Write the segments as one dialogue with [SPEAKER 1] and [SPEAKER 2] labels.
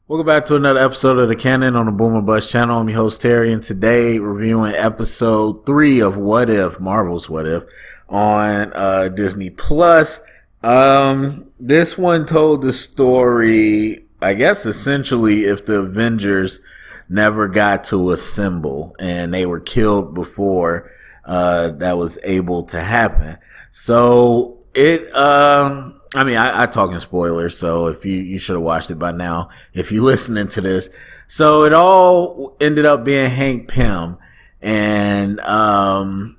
[SPEAKER 1] Welcome back to another episode of the Canon on the Boomer Bust channel. I'm your host Terry, and today reviewing episode 3 of What If, Marvel's What If, on Disney Plus. This one told the story, I guess, essentially if the Avengers never got to assemble and they were killed before that was able to happen. So I talk in spoilers, so if you should have watched it by now, if you're listening to this. So it all ended up being Hank Pym, and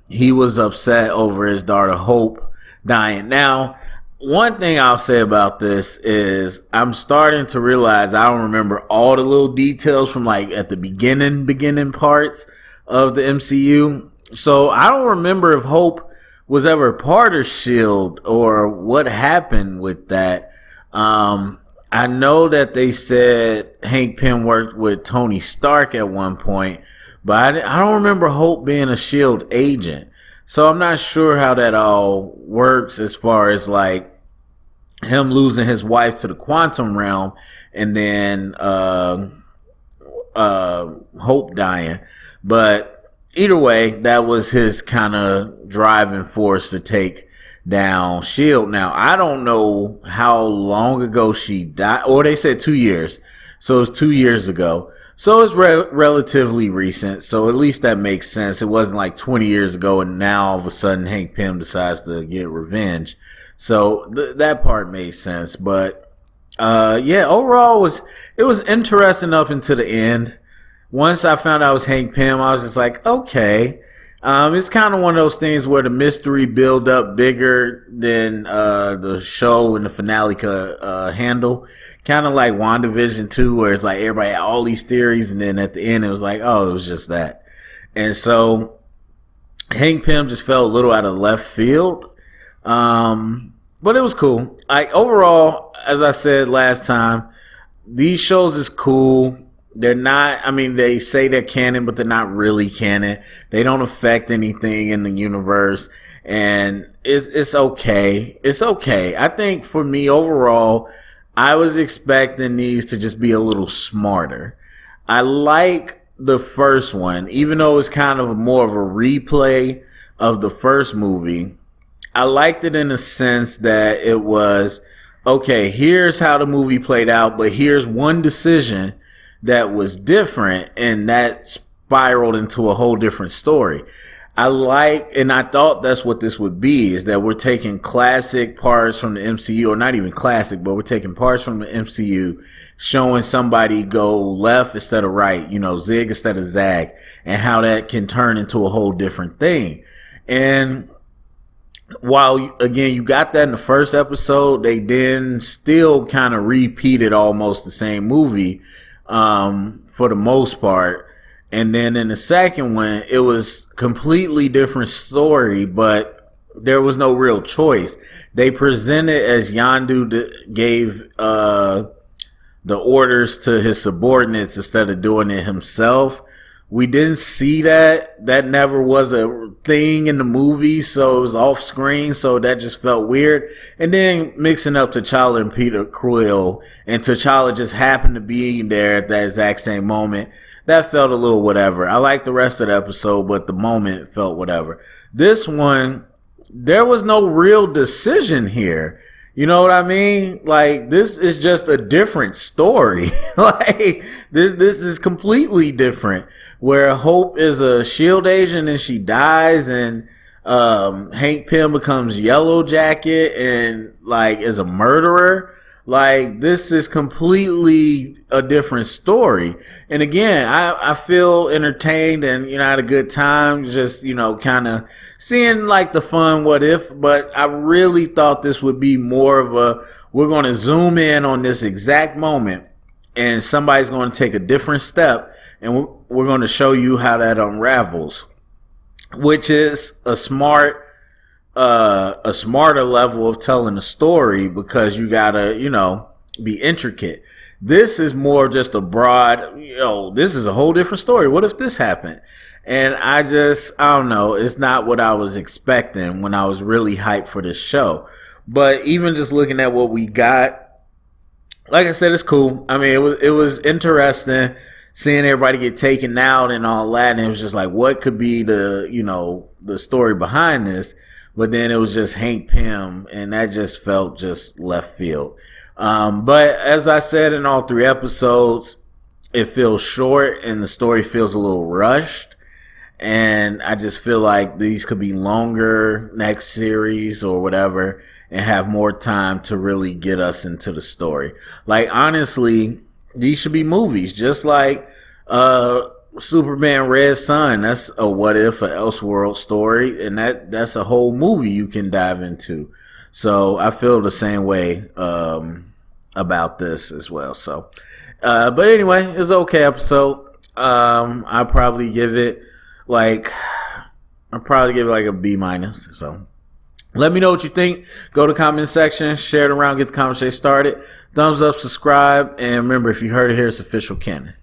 [SPEAKER 1] he was upset over his daughter Hope dying. Now, one thing I'll say about this is I'm starting to realize I don't remember all the little details from like at the beginning parts of the MCU. So I don't remember if Hope was ever part of S.H.I.E.L.D. or what happened with that. I know that they said Hank Pym worked with Tony Stark at one point, but I don't remember Hope being a S.H.I.E.L.D. agent. So I'm not sure how that all works as far as like him losing his wife to the quantum realm and then Hope dying. But either way, that was his kind of driving force to take down S.H.I.E.L.D. Now, I don't know how long ago she died, or they said 2 years. So it was 2 years ago. So it's relatively recent. So at least that makes sense. It wasn't like 20 years ago and now all of a sudden Hank Pym decides to get revenge. So that part made sense. But overall it was interesting up until the end. Once I found out it was Hank Pym, I was just like, okay. It's kind of one of those things where the mystery build up bigger than the show and the finale could handle. Kind of like WandaVision 2, where it's like everybody had all these theories, and then at the end it was like, oh, it was just that. And so Hank Pym just felt a little out of left field. But it was cool. Overall, as I said last time, these shows is cool. They're not, they say they're canon, but they're not really canon. They don't affect anything in the universe. And it's okay. It's okay. I think for me overall, I was expecting these to just be a little smarter. I like the first one, even though it's kind of more of a replay of the first movie. I liked it in the sense that it was, okay, here's how the movie played out, but here's one decision that was different, and that spiraled into a whole different story. And I thought that's what this would be, is that we're taking classic parts from the MCU, or not even classic, but we're taking parts from the MCU, showing somebody go left instead of right, zig instead of zag, and how that can turn into a whole different thing. And while, again, you got that in the first episode, they then still kind of repeated almost the same movie for the most part. And then in the second one, it was completely different story, but there was no real choice. They presented as Yondu gave the orders to his subordinates instead of doing it himself. We didn't see that. That never was a thing in the movie, so it was off screen, so that just felt weird. And then mixing up T'Challa and Peter Quill, and T'Challa just happened to be there at that exact same moment, that felt a little whatever. I liked the rest of the episode, but the moment felt whatever. This one, there was no real decision here. You know what I mean? Like, this is just a different story. Like, this is completely different. Where Hope is a S.H.I.E.L.D. agent and she dies, and Hank Pym becomes Yellow Jacket and like is a murderer. Like, this is completely a different story. And again, I feel entertained and, I had a good time just, kind of seeing like the fun what if, but I really thought this would be more of we're going to zoom in on this exact moment and somebody's going to take a different step, and we're going to show you how that unravels, which is a smarter level of telling a story, because you gotta, be intricate. This is more just a broad, this is a whole different story. What if this happened? And I don't know. It's not what I was expecting when I was really hyped for this show. But even just looking at what we got, like I said, it's cool. I mean, it was interesting seeing everybody get taken out and all that, and it was just like, what could be the story behind this? But then it was just Hank Pym, and that just felt just left field. But as I said in all 3 episodes, it feels short and the story feels a little rushed. And I just feel like these could be longer next series or whatever and have more time to really get us into the story. Like, honestly, these should be movies, just like Superman Red Sun. That's a what if, a Elseworld story, and that's a whole movie you can dive into. So I feel the same way about this as well. So, but anyway, it's an okay episode. I'll probably give it like a B minus. So let me know what you think. Go to the comment section, share it around, get the conversation started. Thumbs up, subscribe, and remember, if you heard it here, it's official canon.